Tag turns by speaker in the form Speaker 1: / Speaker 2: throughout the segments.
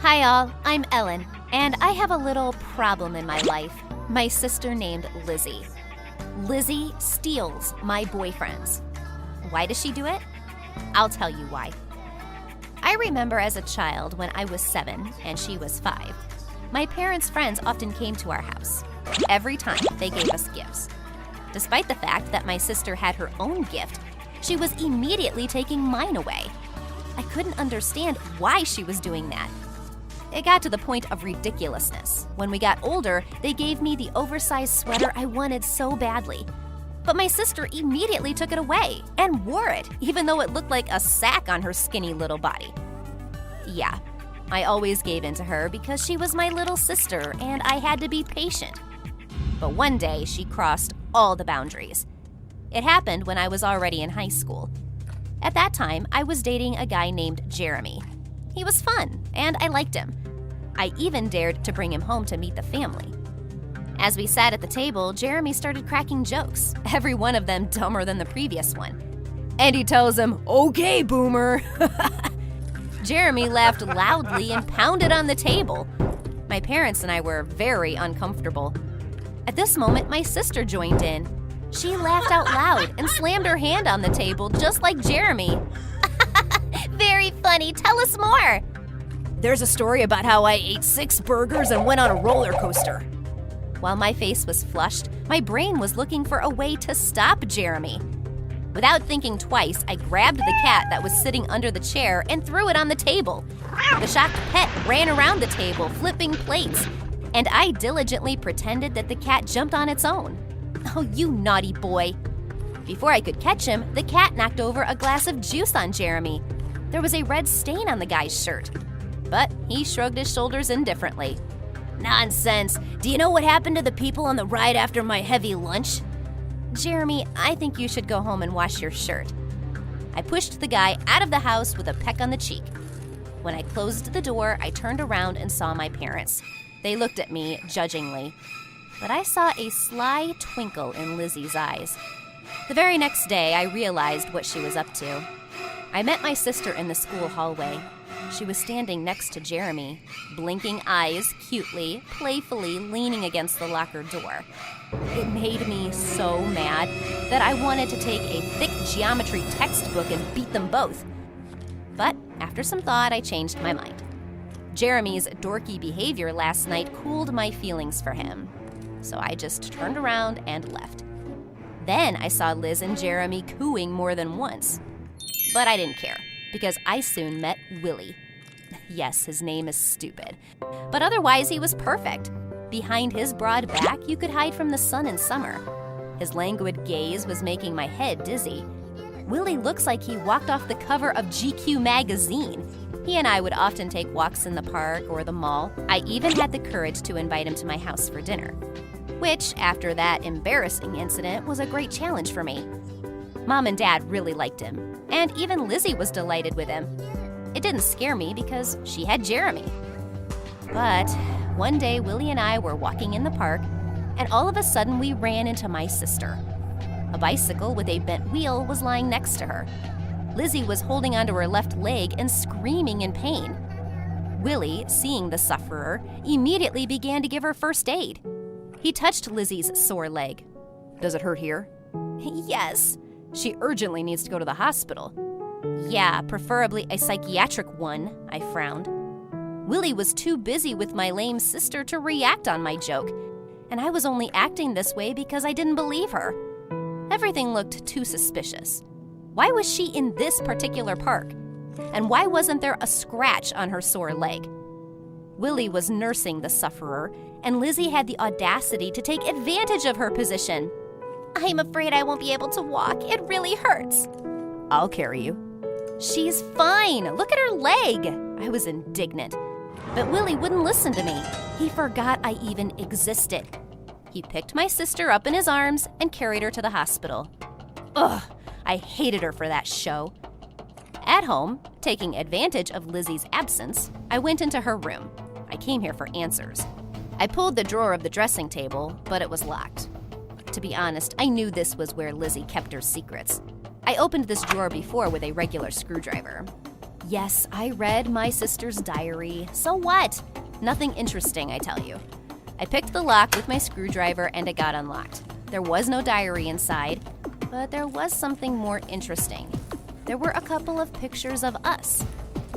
Speaker 1: Hi all, I'm Ellen, and I have a little problem in my life. My sister named Lizzie. Lizzie steals my boyfriends. Why does she do it? I'll tell you why. I remember as a child when I was 7 and she was 5. My parents' friends often came to our house. Every time they gave us gifts. Despite the fact that my sister had her own gift, she was immediately taking mine away. I couldn't understand why she was doing that. It got to the point of ridiculousness. When we got older, they gave me the oversized sweater I wanted so badly. But my sister immediately took it away and wore it, even though it looked like a sack on her skinny little body. Yeah, I always gave in to her because she was my little sister and I had to be patient. But one day, she crossed all the boundaries. It happened when I was already in high school. At that time, I was dating a guy named Jeremy. He was fun, and I liked him. I even dared to bring him home to meet the family. As we sat at the table, Jeremy started cracking jokes, every one of them dumber than the previous one. And he tells him, "Okay, boomer." Jeremy laughed loudly and pounded on the table. My parents and I were very uncomfortable. At this moment, my sister joined in. She laughed out loud and slammed her hand on the table just like Jeremy. Very funny. Tell us more. There's a story about how I ate 6 burgers and went on a roller coaster. While my face was flushed, my brain was looking for a way to stop Jeremy. Without thinking twice, I grabbed the cat that was sitting under the chair and threw it on the table. The shocked pet ran around the table, flipping plates, and I diligently pretended that the cat jumped on its own. Oh, you naughty boy. Before I could catch him, the cat knocked over a glass of juice on Jeremy. There was a red stain on the guy's shirt, but he shrugged his shoulders indifferently. Nonsense. Do you know what happened to the people on the ride after my heavy lunch? Jeremy, I think you should go home and wash your shirt. I pushed the guy out of the house with a peck on the cheek. When I closed the door, I turned around and saw my parents. They looked at me judgingly, but I saw a sly twinkle in Lizzie's eyes. The very next day, I realized what she was up to. I met my sister in the school hallway. She was standing next to Jeremy, blinking eyes cutely, playfully leaning against the locker door. It made me so mad that I wanted to take a thick geometry textbook and beat them both. But after some thought, I changed my mind. Jeremy's dorky behavior last night cooled my feelings for him, so I just turned around and left. Then I saw Liz and Jeremy cooing more than once. But I didn't care, because I soon met Willie. Yes, his name is stupid, but otherwise he was perfect. Behind his broad back, you could hide from the sun in summer. His languid gaze was making my head dizzy. Willie looks like he walked off the cover of GQ magazine. He and I would often take walks in the park or the mall. I even had the courage to invite him to my house for dinner, which, after that embarrassing incident, was a great challenge for me. Mom and Dad really liked him, and even Lizzie was delighted with him. It didn't scare me because she had Jeremy. But one day, Willie and I were walking in the park, and all of a sudden we ran into my sister. A bicycle with a bent wheel was lying next to her. Lizzie was holding onto her left leg and screaming in pain. Willie, seeing the sufferer, immediately began to give her first aid. He touched Lizzie's sore leg. Does it hurt here? Yes. She urgently needs to go to the hospital. Yeah, preferably a psychiatric one, I frowned. Willie was too busy with my lame sister to react on my joke, and I was only acting this way because I didn't believe her. Everything looked too suspicious. Why was she in this particular park? And why wasn't there a scratch on her sore leg? Willie was nursing the sufferer, and Lizzie had the audacity to take advantage of her position. I'm afraid I won't be able to walk. It really hurts. I'll carry you. She's fine. Look at her leg. I was indignant. But Willie wouldn't listen to me. He forgot I even existed. He picked my sister up in his arms and carried her to the hospital. Ugh, I hated her for that show. At home, taking advantage of Lizzie's absence, I went into her room. I came here for answers. I pulled the drawer of the dressing table, but it was locked. To be honest, I knew this was where Lizzie kept her secrets. I opened this drawer before with a regular screwdriver. Yes, I read my sister's diary. So what? Nothing interesting, I tell you. I picked the lock with my screwdriver and it got unlocked. There was no diary inside, but there was something more interesting. There were a couple of pictures of us.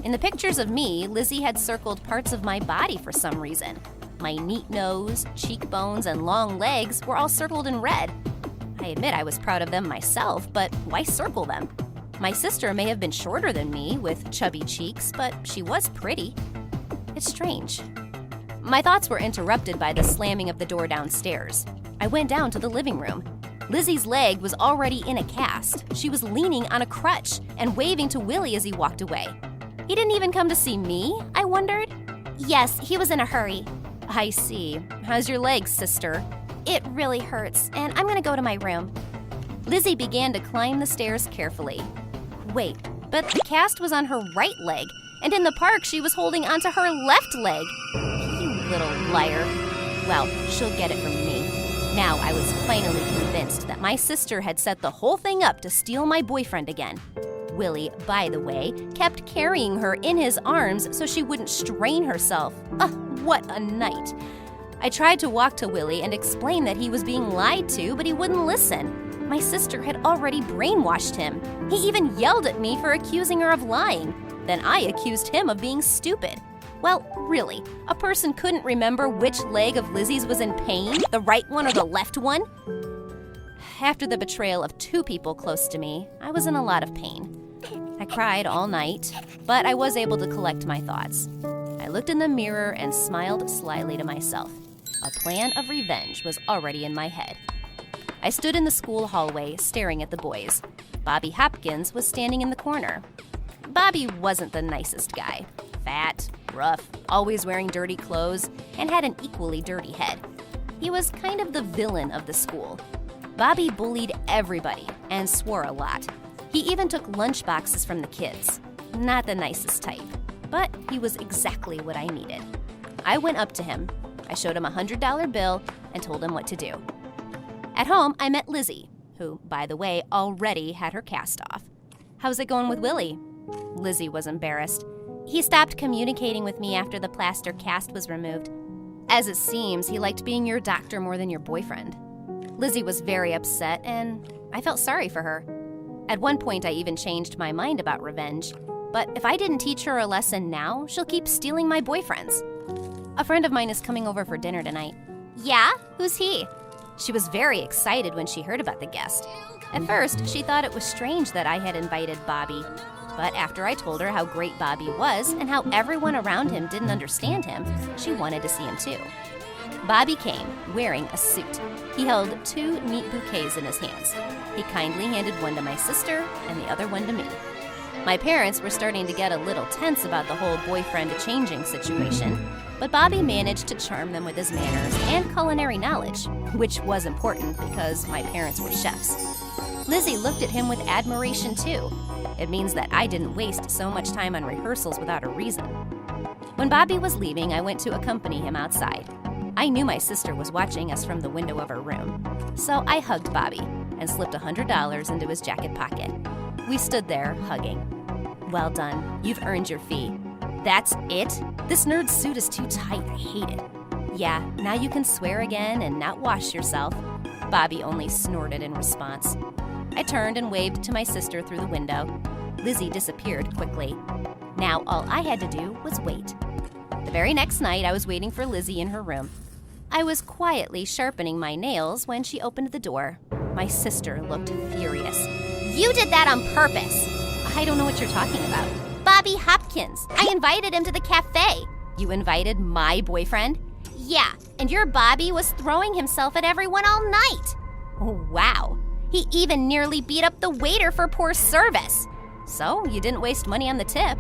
Speaker 1: In the pictures of me, Lizzie had circled parts of my body for some reason. My neat nose, cheekbones, and long legs were all circled in red. I admit I was proud of them myself, but why circle them? My sister may have been shorter than me, with chubby cheeks, but she was pretty. It's strange. My thoughts were interrupted by the slamming of the door downstairs. I went down to the living room. Lizzie's leg was already in a cast. She was leaning on a crutch and waving to Willie as he walked away. He didn't even come to see me, I wondered. Yes, he was in a hurry. I see. How's your leg, sister? It really hurts, and I'm gonna go to my room. Lizzie began to climb the stairs carefully. Wait, but the cast was on her right leg, and in the park she was holding onto her left leg. You little liar. Well, she'll get it from me. Now I was finally convinced that my sister had set the whole thing up to steal my boyfriend again. Willie, by the way, kept carrying her in his arms so she wouldn't strain herself. What a night. I tried to walk to Willie and explain that he was being lied to, but he wouldn't listen. My sister had already brainwashed him. He even yelled at me for accusing her of lying. Then I accused him of being stupid. Well, really, a person couldn't remember which leg of Lizzie's was in pain, the right one or the left one? After the betrayal of two people close to me, I was in a lot of pain. I cried all night, but I was able to collect my thoughts. I looked in the mirror and smiled slyly to myself. A plan of revenge was already in my head. I stood in the school hallway, staring at the boys. Bobby Hopkins was standing in the corner. Bobby wasn't the nicest guy. Fat, rough, always wearing dirty clothes, and had an equally dirty head. He was kind of the villain of the school. Bobby bullied everybody and swore a lot. He even took lunch boxes from the kids. Not the nicest type, but he was exactly what I needed. I went up to him. I showed him a $100 bill and told him what to do. At home, I met Lizzie, who, by the way, already had her cast off. How's it going with Willie? Lizzie was embarrassed. He stopped communicating with me after the plaster cast was removed. As it seems, he liked being your doctor more than your boyfriend. Lizzie was very upset, and I felt sorry for her. At one point, I even changed my mind about revenge. But if I didn't teach her a lesson now, she'll keep stealing my boyfriends. A friend of mine is coming over for dinner tonight. Yeah? Who's he? She was very excited when she heard about the guest. At first, she thought it was strange that I had invited Bobby. But after I told her how great Bobby was and how everyone around him didn't understand him, she wanted to see him too. Bobby came, wearing a suit. He held two neat bouquets in his hands. He kindly handed one to my sister and the other one to me. My parents were starting to get a little tense about the whole boyfriend-changing situation, but Bobby managed to charm them with his manners and culinary knowledge, which was important because my parents were chefs. Lizzie looked at him with admiration too. It means that I didn't waste so much time on rehearsals without a reason. When Bobby was leaving, I went to accompany him outside. I knew my sister was watching us from the window of her room, so I hugged Bobby and slipped $100 into his jacket pocket. We stood there, hugging. Well done. You've earned your fee. That's it? This nerd suit is too tight. I hate it. Yeah, now you can swear again and not wash yourself. Bobby only snorted in response. I turned and waved to my sister through the window. Lizzie disappeared quickly. Now all I had to do was wait. The very next night, I was waiting for Lizzie in her room. I was quietly sharpening my nails when she opened the door. My sister looked furious. You did that on purpose. I don't know what you're talking about. Bobby Hopkins. I invited him to the cafe. You invited my boyfriend? Yeah, and your Bobby was throwing himself at everyone all night. Oh, wow. He even nearly beat up the waiter for poor service. So, you didn't waste money on the tip.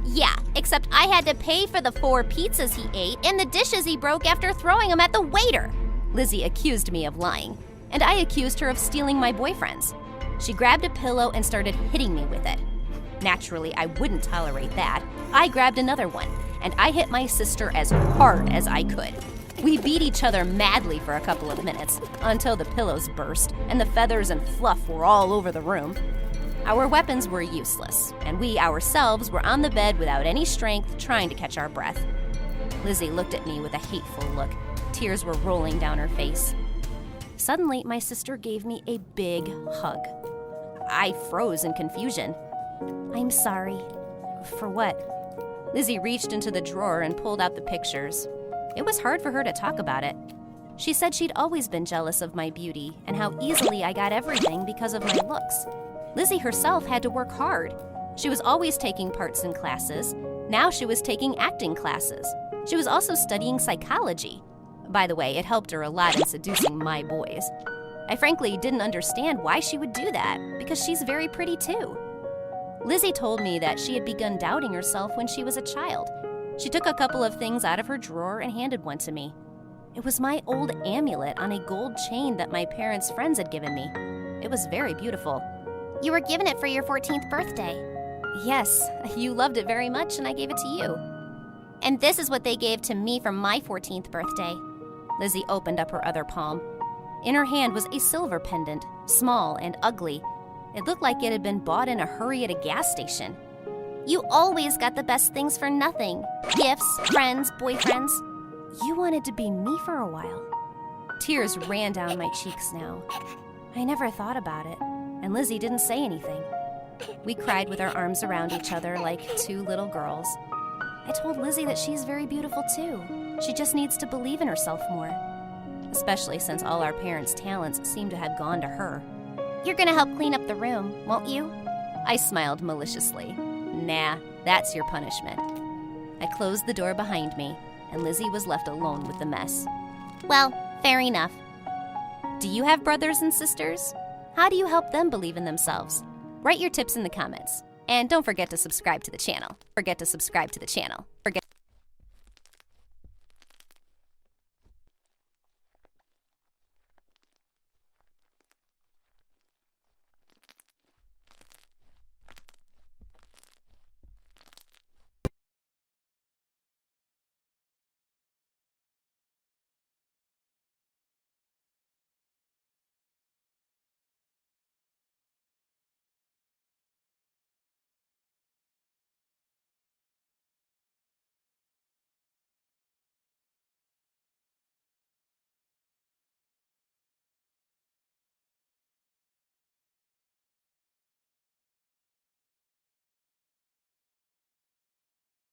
Speaker 1: Yeah, except I had to pay for the 4 pizzas he ate and the dishes he broke after throwing them at the waiter. Lizzie accused me of lying, and I accused her of stealing my boyfriends. She grabbed a pillow and started hitting me with it. Naturally, I wouldn't tolerate that. I grabbed another one, and I hit my sister as hard as I could. We beat each other madly for a couple of minutes, until the pillows burst and the feathers and fluff were all over the room. Our weapons were useless, and we ourselves were on the bed without any strength, trying to catch our breath. Lizzie looked at me with a hateful look. Tears were rolling down her face. Suddenly, my sister gave me a big hug. I froze in confusion. "I'm sorry." "For what?" Lizzie reached into the drawer and pulled out the pictures. It was hard for her to talk about it. She said she'd always been jealous of my beauty and how easily I got everything because of my looks. Lizzie herself had to work hard. She was always taking parts in classes. Now she was taking acting classes. She was also studying psychology. By the way, it helped her a lot in seducing my boys. I frankly didn't understand why she would do that, because she's very pretty too. Lizzie told me that she had begun doubting herself when she was a child. She took a couple of things out of her drawer and handed one to me. It was my old amulet on a gold chain that my parents' friends had given me. It was very beautiful.
Speaker 2: You were given it for your 14th birthday.
Speaker 1: Yes, you loved it very much and I gave it to you.
Speaker 2: And this is what they gave to me for my 14th birthday.
Speaker 1: Lizzie opened up her other palm. In her hand was a silver pendant, small and ugly. It looked like it had been bought in a hurry at a gas station.
Speaker 2: You always got the best things for nothing. Gifts, friends, boyfriends.
Speaker 1: You wanted to be me for a while. Tears ran down my cheeks now. I never thought about it, and Lizzie didn't say anything. We cried with our arms around each other like two little girls. I told Lizzie that she's very beautiful too. She just needs to believe in herself more, especially since all our parents' talents seem to have gone to her.
Speaker 2: You're gonna help clean up the room, won't you?
Speaker 1: I smiled maliciously. Nah, that's your punishment. I closed the door behind me, and Lizzie was left alone with the mess.
Speaker 2: Well, fair enough.
Speaker 1: Do you have brothers and sisters? How do you help them believe in themselves? Write your tips in the comments. And don't forget to subscribe to the channel.